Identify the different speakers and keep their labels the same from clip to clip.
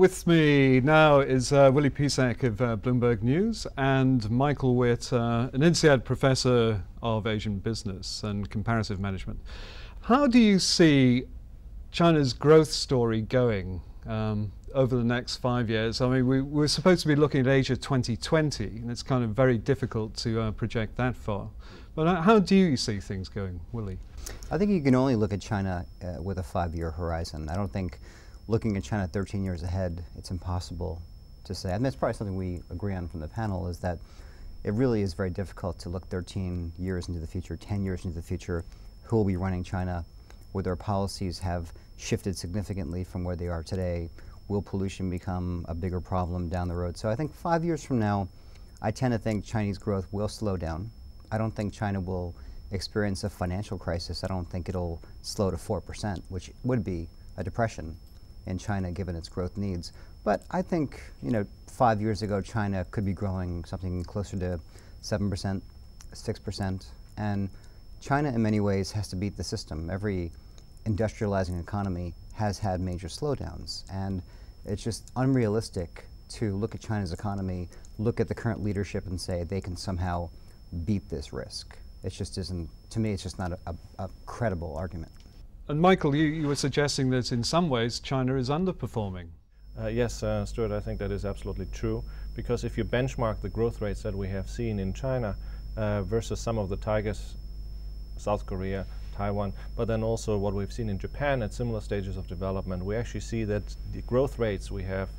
Speaker 1: With me now is Willie Pisak of Bloomberg News and Michael Witt, an INSEAD professor of Asian business and comparative management. How do you see China's growth story going over the next 5 years? I mean, we're supposed to be looking at Asia 2020, and it's kind of very difficult to project that far. But how do you see things going, Willie?
Speaker 2: I think you can only look at China with a 5-year horizon. I don't think looking at China 13 years ahead, it's impossible to say. I mean, it's probably something we agree on from the panel, is that it really is very difficult to look 13 years into the future, 10 years into the future, who will be running China, whether their policies have shifted significantly from where they are today, will pollution become a bigger problem down the road. So I think 5 years from now, I tend to think Chinese growth will slow down. I don't think China will experience a financial crisis. I don't think it'll slow to 4%, which would be a depression in China given its growth needs. But I think, 5 years ago China could be growing something closer to 7%, 6%, and China in many ways has to beat the system. Every industrializing economy has had major slowdowns, and it's just unrealistic to look at China's economy, look at the current leadership and say they can somehow beat this risk. It just isn't, to me, it's just not a credible argument.
Speaker 1: And Michael, you were suggesting that in some ways China is underperforming.
Speaker 3: Yes, Stuart, I think that is absolutely true, because if you benchmark the growth rates that we have seen in China versus some of the tigers, South Korea, Taiwan, but then also what we've seen in Japan at similar stages of development, we actually see that the growth rates we have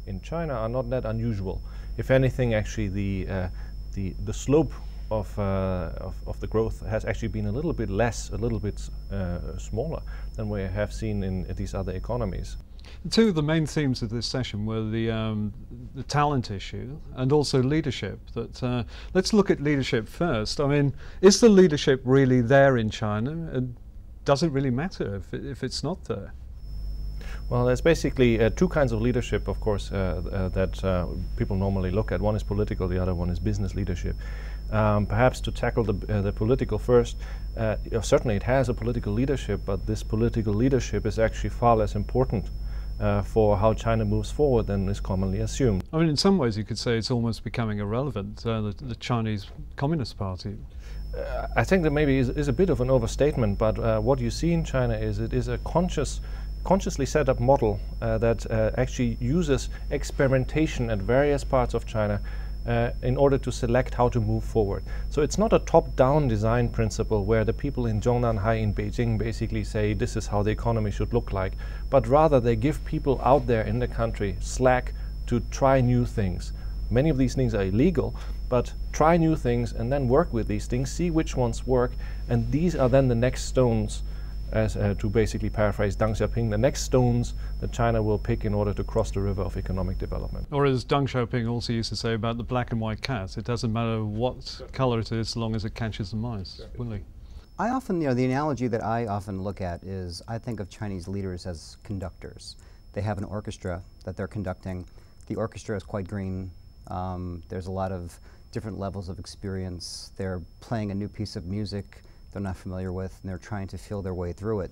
Speaker 3: in China are not that unusual. If anything, actually the slope of the growth has actually been a little bit less, a little bit smaller than we have seen in these other economies.
Speaker 1: Two of the main themes of this session were the talent issue and also leadership. Let's look at leadership first. I mean, is the leadership really there in China? And does it really matter if it's not there?
Speaker 3: Well, there's basically two kinds of leadership, of course, that people normally look at. One is political, the other one is business leadership. Perhaps to tackle the political first, certainly it has a political leadership, but this political leadership is actually far less important for how China moves forward than is commonly assumed.
Speaker 1: I mean, in some ways you could say it's almost becoming irrelevant, the Chinese Communist Party.
Speaker 3: I think that maybe is a bit of an overstatement, but what you see in China is it is a consciously set up model that actually uses experimentation at various parts of China in order to select how to move forward. So it's not a top-down design principle where the people in Zhongnanhai in Beijing basically say this is how the economy should look like, but rather they give people out there in the country slack to try new things. Many of these things are illegal, but try new things and then work with these things, see which ones work, and these are then the next stones, as to basically paraphrase Deng Xiaoping, the next stones that China will pick in order to cross the river of economic development.
Speaker 1: Or as Deng Xiaoping also used to say about the black and white cat, it doesn't matter what color it is, as long as it catches the mice. Willie?
Speaker 2: I often, the analogy that I often look at is I think of Chinese leaders as conductors. They have an orchestra that they're conducting. The orchestra is quite green. There's a lot of different levels of experience. They're playing a new piece of music they're not familiar with, and they're trying to feel their way through it.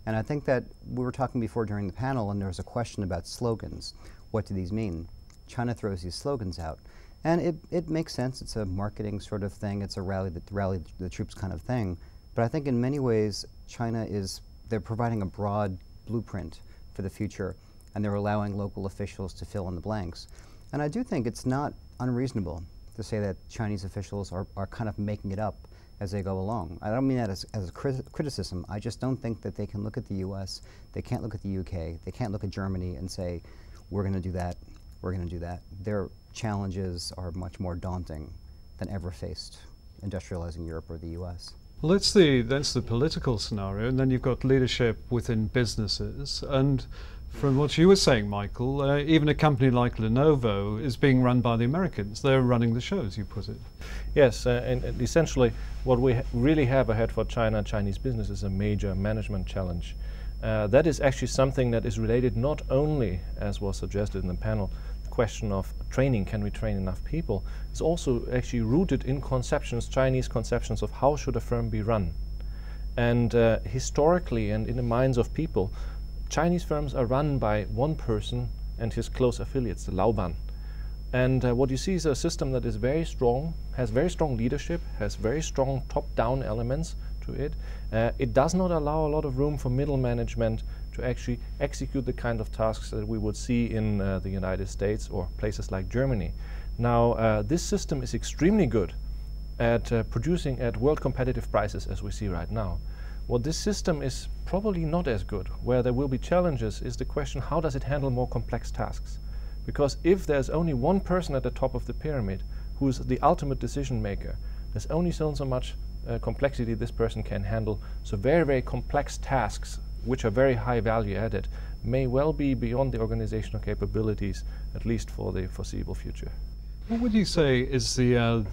Speaker 2: And I think that we were talking before during the panel, and there was a question about slogans. What do these mean? China throws these slogans out, and it makes sense. It's a marketing sort of thing. It's a rally the troops kind of thing. But I think in many ways, they're providing a broad blueprint for the future, and they're allowing local officials to fill in the blanks. And I do think it's not unreasonable to say that Chinese officials are kind of making it up as they go along. I don't mean that as a criticism. I just don't think that they can look at the US, they can't look at the UK, they can't look at Germany and say, we're going to do that, we're going to do that. Their challenges are much more daunting than ever faced industrializing Europe or the US.
Speaker 1: Well, that's the political scenario, and then you've got leadership within businesses. And from what you were saying, Michael, even a company like Lenovo is being run by the Americans. They're running the show, as you put it.
Speaker 3: Yes, and essentially what we really have ahead for China, Chinese business, is a major management challenge. That is actually something that is related not only, as was suggested in the panel, the question of training, can we train enough people? It's also actually rooted in conceptions, Chinese conceptions of how should a firm be run. And historically and in the minds of people, Chinese firms are run by one person and his close affiliates, the Lauban. And what you see is a system that is very strong, has very strong leadership, has very strong top-down elements to it. It does not allow a lot of room for middle management to actually execute the kind of tasks that we would see in the United States or places like Germany. Now, this system is extremely good at producing at world competitive prices, as we see right now. What this system is probably not as good, where there will be challenges, is the question, how does it handle more complex tasks? Because if there's only one person at the top of the pyramid who is the ultimate decision maker, there's only so much complexity this person can handle. So very, very complex tasks, which are very high value added, may well be beyond the organizational capabilities, at least for the foreseeable future.
Speaker 1: What would you say is the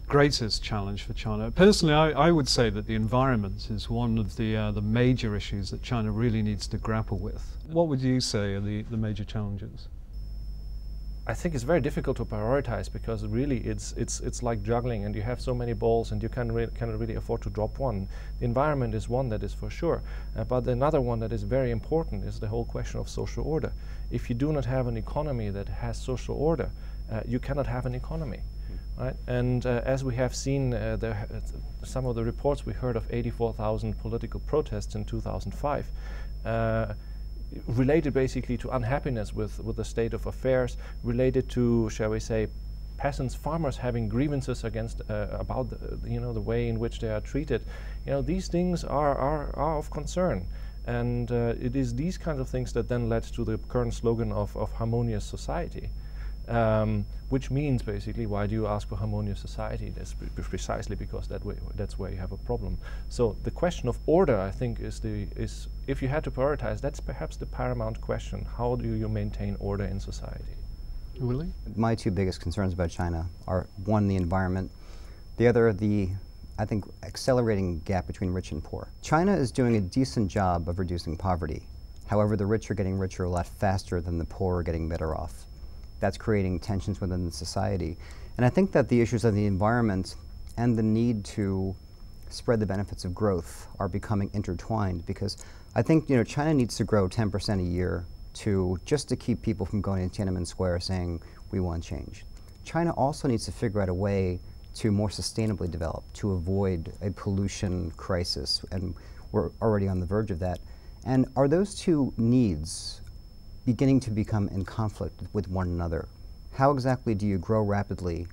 Speaker 1: greatest challenge for China? Personally, I would say that the environment is one of the major issues that China really needs to grapple with. What would you say are the major challenges?
Speaker 3: I think it's very difficult to prioritize, because really it's like juggling, and you have so many balls and you cannot really afford to drop one. The environment is one that is for sure, but another one that is very important is the whole question of social order. If you do not have an economy that has social order, you cannot have an economy. Right? And as we have seen, some of the reports we heard of 84,000 political protests in 2005, related basically to unhappiness with the state of affairs, related to, shall we say, peasants, farmers having grievances against about the way in which they are treated. These things are of concern, and it is these kinds of things that then led to the current slogan of harmonious society. Which means basically, why do you ask for harmonious society? That's precisely because that's where you have a problem. So the question of order, I think, is if you had to prioritize, that's perhaps the paramount question. How do you maintain order in society?
Speaker 1: Willie?
Speaker 2: My two biggest concerns about China are, one, the environment, the other, I think, accelerating gap between rich and poor. China is doing a decent job of reducing poverty. However, the rich are getting richer a lot faster than the poor are getting better off. That's creating tensions within the society. And I think that the issues of the environment and the need to spread the benefits of growth are becoming intertwined, because I think China needs to grow 10% a year just to keep people from going to Tiananmen Square saying we want change. China also needs to figure out a way to more sustainably develop, to avoid a pollution crisis, and we're already on the verge of that. And are those two needs beginning to become in conflict with one another? How exactly do you grow rapidly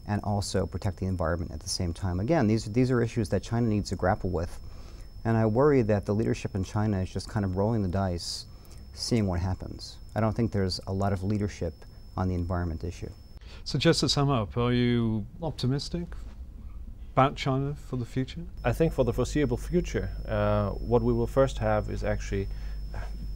Speaker 2: and also protect the environment at the same time? Again, these are issues that China needs to grapple with, and I worry that the leadership in China is just kind of rolling the dice, seeing what happens. I don't think there's a lot of leadership on the environment issue.
Speaker 1: So just to sum up, are you optimistic about China for the future?
Speaker 3: I think for the foreseeable future, what we will first have is actually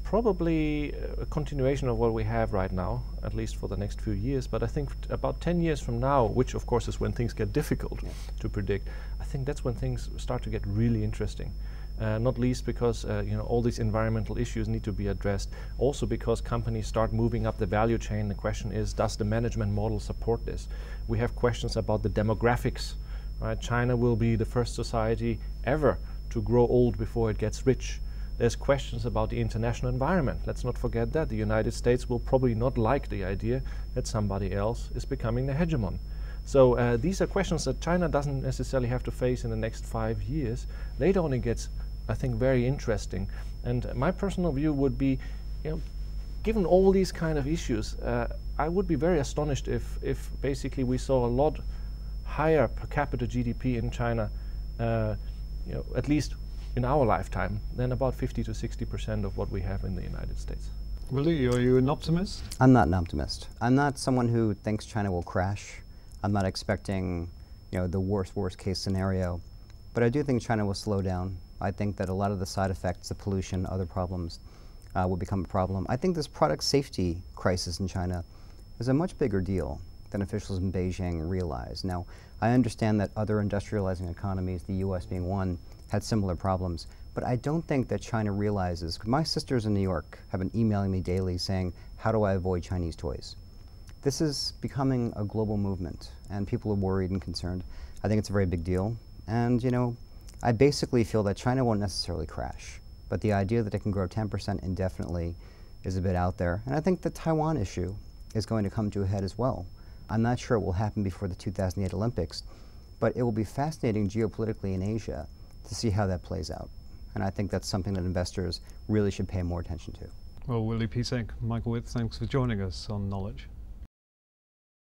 Speaker 3: probably a continuation of what we have right now, at least for the next few years. But I think about 10 years from now, which of course is when things get difficult to predict, I think that's when things start to get really interesting. Not least because all these environmental issues need to be addressed. Also because companies start moving up the value chain. The question is, does the management model support this? We have questions about the demographics. Right? China will be the first society ever to grow old before it gets rich. There's questions about the international environment. Let's not forget that. The United States will probably not like the idea that somebody else is becoming the hegemon. So these are questions that China doesn't necessarily have to face in the next 5 years. Later on it gets, I think, very interesting. And my personal view would be, given all these kind of issues, I would be very astonished if basically we saw a lot higher per capita GDP in China, at least in our lifetime, than about 50 to 60% of what we have in the United States.
Speaker 1: Willie, are you an optimist?
Speaker 2: I'm not an optimist. I'm not someone who thinks China will crash. I'm not expecting, the worst case scenario. But I do think China will slow down. I think that a lot of the side effects, the pollution, other problems, will become a problem. I think this product safety crisis in China is a much bigger deal than officials in Beijing realize. Now, I understand that other industrializing economies, the US being one, had similar problems, but I don't think that China realizes. My sisters in New York have been emailing me daily saying, how do I avoid Chinese toys? This is becoming a global movement, and people are worried and concerned. I think it's a very big deal, and I basically feel that China won't necessarily crash, but the idea that it can grow 10% indefinitely is a bit out there. And I think the Taiwan issue is going to come to a head as well. I'm not sure it will happen before the 2008 Olympics, but it will be fascinating geopolitically in Asia to see how that plays out. And I think that's something that investors really should pay more attention to.
Speaker 1: Well, Willie Pisek, Michael Witt, thanks for joining us on Knowledge.